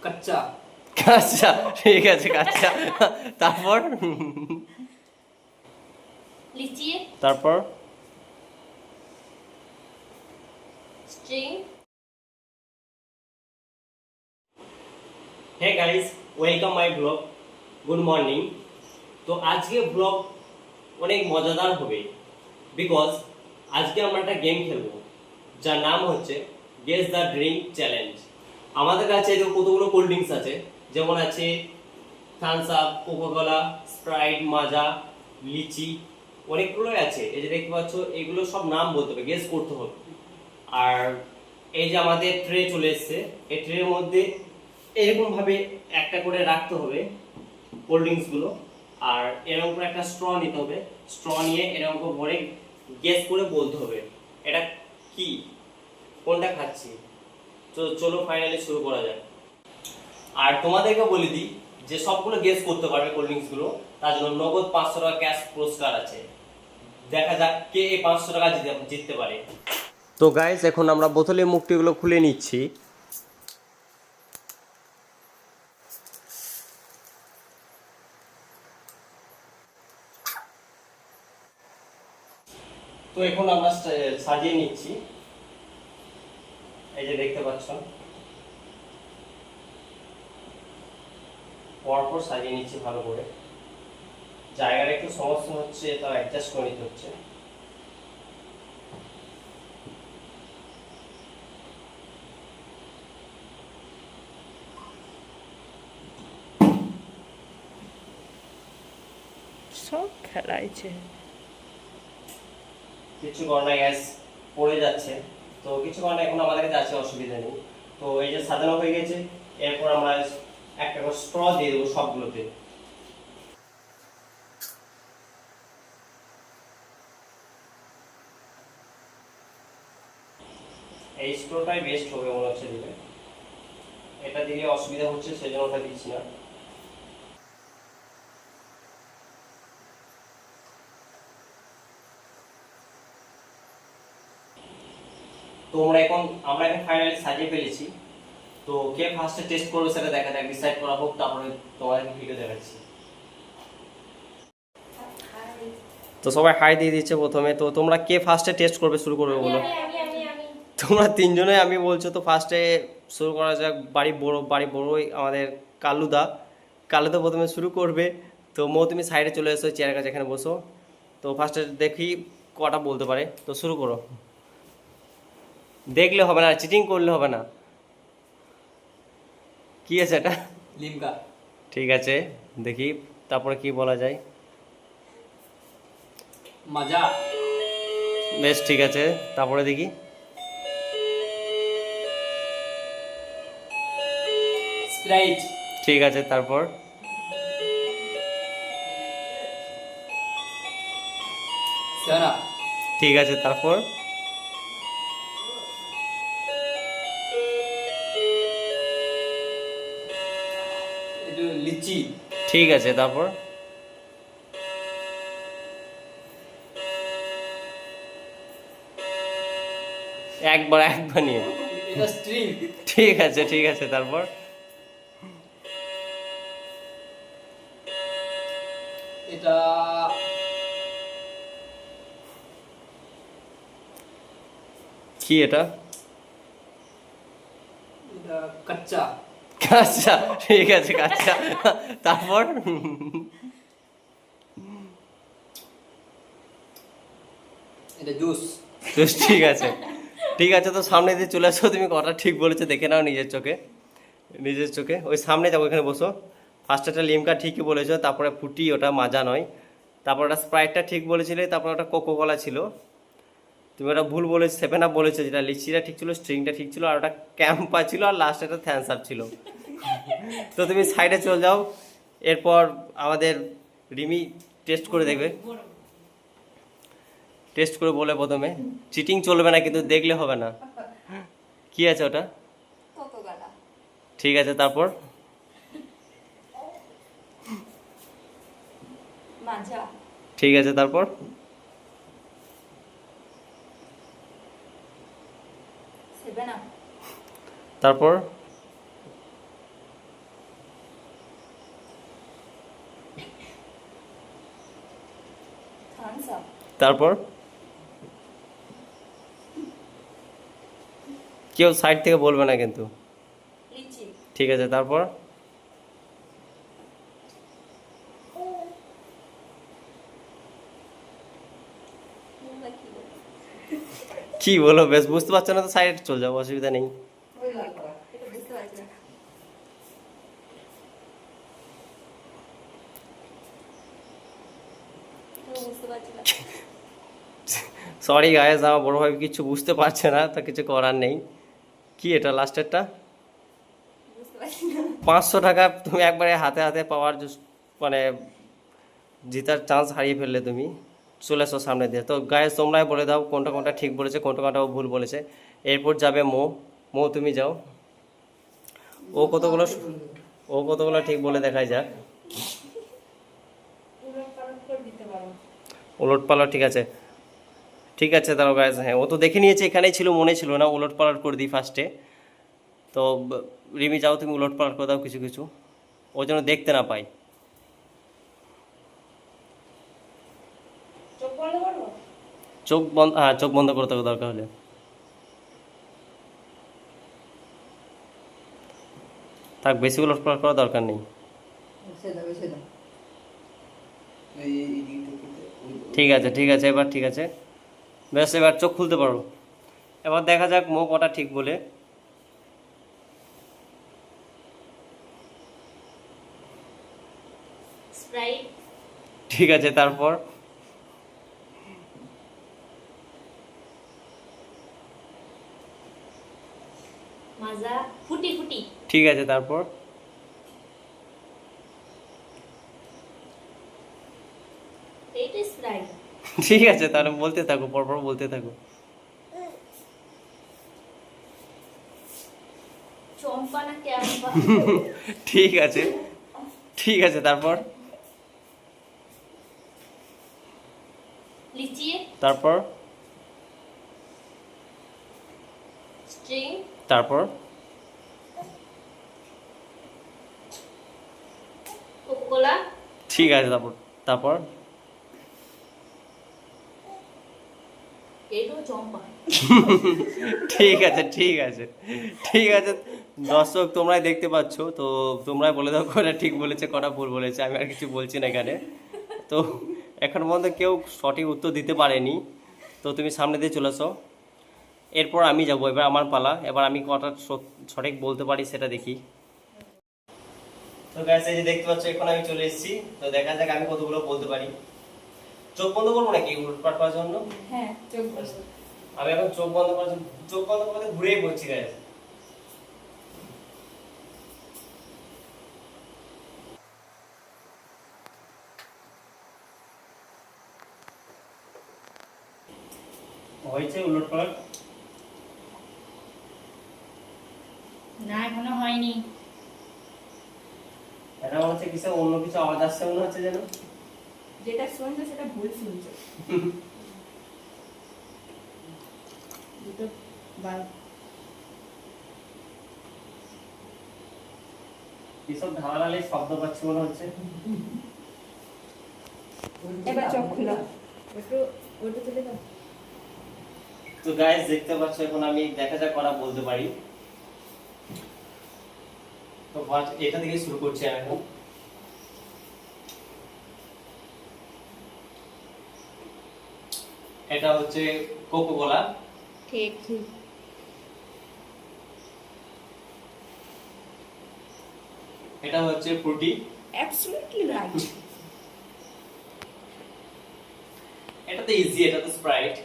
কাচ্চা। কাঁচা, ঠিক আছে কাঁচা। তারপর লিচি, তারপর string. Hey guys, welcome my vlog. Good morning. তো আজকে ব্লগ অনেক মজাদার হবে, বিকজ আজকে আমরা একটা গেম খেলবো যার নাম হচ্ছে গেস দ্য ড্রিঙ্ক চ্যালেঞ্জ। আমাদের কাছে যে কতগুলো কোল্ড ড্রিঙ্কস আছে, যেমন আছে থামস আপ, কোকাকোলা, স্প্রাইট, মাজা, লিচি, অনেকগুলোই আছে। এই যে দেখতে পাচ্ছ, এগুলো সব নাম বলতে হবে, গেস করতে হবে। আর এই যে আমাদের ট্রে চলে এসেছে, এই ট্রের মধ্যে এরকম ভাবে একটা করে রাখতে হবে কোল্ড ড্রিঙ্কস গুলো, আর এরকম করে একটা স্ট্র নিতে হবে। স্ট্র নিয়ে এরকম করে গেস করে বলতে হবে এটা কি, কোনটা খাচ্ছি। তো চলো ফাইনালি শুরু করা যাক। আর তোমাদেরকে বলে দিই যে সবগুলো গেস করতে পারবে কোল্ড ড্রিঙ্কস গুলো, তার জন্য নগদ 500 টাকা ক্যাশ পুরস্কার আছে। দেখা যাক কে এই 500 টাকা জিততে পারে। তো গাইস, এখন আমরা বোতলের মুখটিগুলো খুলে নিচ্ছি। তো এখন আমরা সাজিয়ে নিচ্ছি, এই যে দেখতে পাচ্ছ, পরপর সাজিয়ে নিচ্ছি ভালো করে। জায়গাটা একটু সমস্যা হচ্ছে, তাও অ্যাডজাস্ট করে নিতে হচ্ছে। সব খেলাইছে। কিছু করার নাই গ্যাস, পড়ে যাচ্ছে। তো কিছু করার নাই, এখন আমাদের কাছে আছে, অসুবিধা নেই। তো এই যে সাজানো হয়ে গেছে, এরপর আমরা একটা করে স্ট্র দিয়ে দেবো সবগুলোতে। এই স্ট্রটাই বেস্ট হবে মনে হচ্ছে দিলে। এটা দিলে অসুবিধা হচ্ছে, সেজন্য ওটা দিচ্ছি না। তো আমরা এখন ফাইনালি সাজিয়ে ফেলেছি। তো কে ফার্স্টে টেস্ট করবে সেটা দেখা যাক, ডিসাইড করা হোক, তারপরে তোমাদেরকে ভিডিও দেখাচ্ছি। তো সবাই হাই দিয়ে দিচ্ছে প্রথমে। তো তোমরা কে ফার্স্টে টেস্ট করবে, শুরু করবে বলো। তোমরা তিনজনে আমি বলছো, তো ফার্স্টে শুরু করা যাক। বাড়ি বড়ই আমাদের কালুদা। কালুদা প্রথমে শুরু করবে। তো তুমি সাইডে চলে এসো, চেয়ারের কাছে এখানে বসো। তো ফার্স্টে দেখি কটা বলতে পারে, তো শুরু করো। দেখলে হবে না, চিটিং করলে হবে না। কি আছে এটা? লিমকা। ঠিক আছে, দেখি তারপরে কি বলা যায়। মাজা। বেশ, ঠিক আছে, তারপরে দেখি। স্প্রাইট। ঠিক আছে, তারপর। Seven up. ঠিক আছে, তারপর। লিচি। ঠিক আছে, তারপর। একবার নিয়ে। এটা স্ট্রিং। ঠিক আছে, ঠিক আছে, তারপর। এটা কি এটা? এটা কাচ্চা। কাঁচা, ঠিক আছে, কাঁচা। তারপর এটা জুস। বেশ, ঠিক আছে, ঠিক আছে। তো সামনে দিয়ে চলে আসো, তুমি কটা ঠিক বলেছো দেখে নাও নিজের চোখে। ওই সামনে যাবো, এখানে বসো। ফার্স্ট একটা লিমকা ঠিকই বলেছো, তারপরে ফুটি, ওটা মাজা নয়। তারপর ওটা স্প্রাইটটা ঠিক বলেছিলে, তারপর ওটা কোকোকোলা ছিল। তুমি ওটা ভুল বলেছো, 7 আপ বলেছো, যেটা লিচিটা ঠিক ছিল, স্ট্রিংটা ঠিক ছিল, আর ওটা ক্যাম্পা ছিল, আর লাস্ট একটা থামস আপ ছিল। তো তুমি সাইডে চলে যাও। এরপর আমাদের রিমি টেস্ট করে দেখবে। টেস্ট করে বলে প্রথমে, চিটিং চলবে না কিন্তু, দেখলে হবে না। কি আছে ওটা? কোকোকোলা। ঠিক আছে, তারপর। মাজা। ঠিক আছে, তারপর। Seven up. তারপর তারপর কেউ সাইড থেকে বলবে না কিন্তু। লিচি। ঠিক আছে, তারপর তোমরা কি বলো? কি বলো, বেশ বুঝতে পারছো না তো সাইড চলে যাও, অসুবিধা নেই। এটা বুঝতে পারছি না। এটাও বুঝতে পারছি না। সরি গাইস, আমার বড় ভাই কিছু বুঝতে পারছে না, তো কিছু করার নেই। কি এটা লাস্টেরটা? বুঝতে পারছি না। 500 টাকা তুমি একবারে হাতে হাতে পাওয়ার মানে জেতার চান্স হারিয়ে ফেললে তুমি। চলে এসো সামনে দিয়ে। তো গাইস তোমরাই বলে দাও কোনটা কোনটা ঠিক বলেছে, কোনটা কোনটা ও ভুল বলেছে। এরপর যাবে মো তুমি যাও। ও কতগুলো ঠিক বলে দেখাই যাক। উলট পালট, ঠিক আছে ঠিক আছে, দাঁড়াও গাইস। হ্যাঁ, ও তো দেখে নিয়েছে, এখানেই ছিল, মনে ছিল না। উলট পালট করে দিই ফার্স্টে। তো রিমি যাও, তুমি উলট পালট করে দাও কিছু কিছু, ও যেন দেখতে না পাই। চোখ বন্ধ, হ্যাঁ চোখ বন্ধ করতে হবে দরকার হলে। থাক, বেশি উলট পালট করার দরকার নেই। ঠিক আছে ঠিক আছে, এবার ঠিক আছে, ব্যাস এবার চোখ খুলতে পারো। এবার দেখা যাক মো কটা ঠিক বলে। স্প্রাইট। ঠিক আছে, তারপর মাজা। ফুটি ফুটি। ঠিক আছে, তারপর এইটা স্প্রাইট। ঠিক আছে, তাহলে বলতে থাকো, পরপর বলতে থাকো। চম্পা না ক্যাম্পা? ঠিক আছে ঠিক আছে, তারপর লিচি। তারপর স্ট্রিং। তারপর কোকোকোলা। ঠিক আছে, তারপর তারপর এইটাও চম্পা। ঠিক আছে ঠিক আছে ঠিক আছে, দর্শক তোমরাই দেখতে পাচ্ছ, তো তোমরাই বলে দাও কটা ঠিক বলেছে কটা ভুল বলেছে। আমি আর কিছু বলছি না এখানে। তো এখন পর্যন্ত কেউ সঠিক উত্তর দিতে পারেনি। তো তুমি সামনে দিয়ে চলে আসো। এরপর আমি যাবো, এবার আমার পালা। এবার আমি কটা সঠিক বলতে পারি সেটা দেখি। তো গাইস, এই যে দেখতে পাচ্ছ এখন আমি চলে এসেছি। তো দেখা যাক আমি কতগুলো বলতে পারি। চোখ বন্ধ করবো নাকি উল্টপাট করার জন্য? হ্যাঁ, চোখ বন্ধ। আমি এখন চোখ বন্ধ করার জন্য, চোখ বন্ধ করতে ঘুরেই বলছি গাইস। হয়েছে উলটপালট? না, এখনো হয়নি। এটা মনে হচ্ছে কিছু অন্য কিছু আওয়াজ আসছে মনে হচ্ছে যেন। যেটা শুনছো সেটা ভুল শুনছো। দুটো বাল্ব। এসব ঢালাঢালি শব্দ পাচ্ছি মনে হচ্ছে। এবার চোখ খুলো। ওটা তুলে দাও। তো গাইস দেখতে পাচ্ছ এখন আমি দেখা যাক করা বলতে পারি। তো ফার্স্ট এটা থেকে শুরু করছি আমি এখন। এটা হচ্ছে কোকোকোলা। ঠিক ঠিক। এটা হচ্ছে ফ্রুটি। Absolutely right. এটা তো ইজি, এটা তো স্প্রাইট।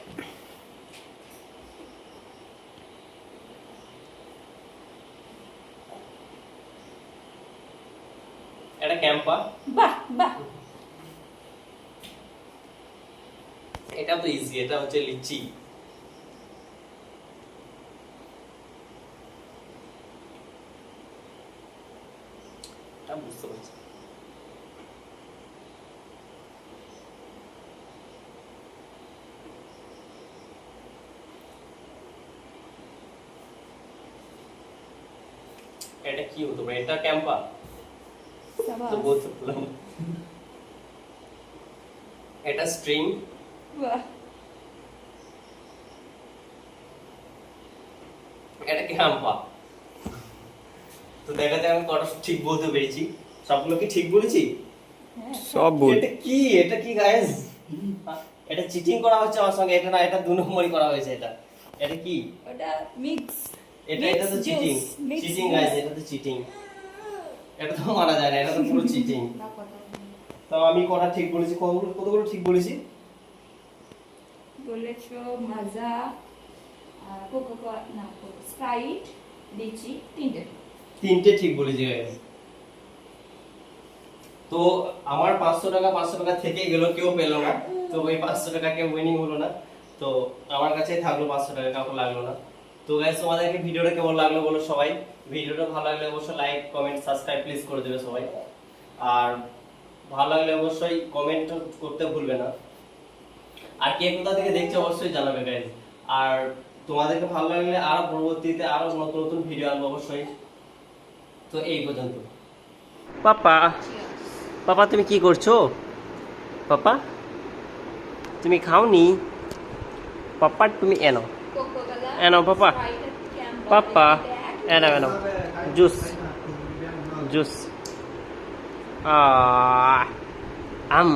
এটা ক্যাম্পা। বাহ বাহ। এটা তো ইজি, এটা হচ্ছে লিচি। এটা বুঝতে পারছি। এটা কি হতো ভাই? এটা ক্যাম্পা তো বলতে বললাম। এটা স্ট্রিং। বাহ। এটা ক্যাম্পা। তো দেখা যায় আমি কটা ঠিক বলতে পেরেছি, সবগুলো কি ঠিক বলেছি? সব ভুল। এটা কি গাইস? এটা চিটিং করা হচ্ছে আমার সঙ্গে, এটা না, এটা 2 নম্বরই করা হয়েছে। এটা কি? ওটা মিক্স। এটা তো চিটিং, চিটিং গাইস, এটা তো চিটিং, এটা তো মানা যায় না, এটা তো পুরো চিটিং। তো আমি কটা ঠিক বলেছি? কতগুলো ঠিক বলেছি? বলেছো মাজা, কোকা না, স্প্রাইট, লিচি, তিনটে ঠিক বলেছি গাইস। তো আমার 500 টাকা থেকে গেল, কেউ পেলো না। তো ওই 500 টাকা কেউ উইনিং হলো না, তো আমার কাছেই থাকলো 500 টাকা, কাউকে লাগলো না। তো গাইস, তোমাদেরকে ভিডিওটা কেমন লাগলো বলো সবাই। ভিডিওটা ভালো লাগলে অবশ্যই লাইক, কমেন্ট, সাবস্ক্রাইব প্লিজ করে দেবে সবাই। আর ভালো লাগলে অবশ্যই কমেন্ট করতে ভুলবে না। আর কে কোথা থেকে দেখছে অবশ্যই জানাবে গাইস। আর তোমাদেরকে ভালো লাগলে আরো পরবর্তীতে আরো নতুন নতুন ভিডিও আনবো অবশ্যই। তো এই পর্যন্ত। পাপা, পাপা তুমি কি করছো? পাপা তুমি খাওনি? পাপা তুমি এনো, এনো পাপা, পাপা এনো এনো জুস, জুস। আম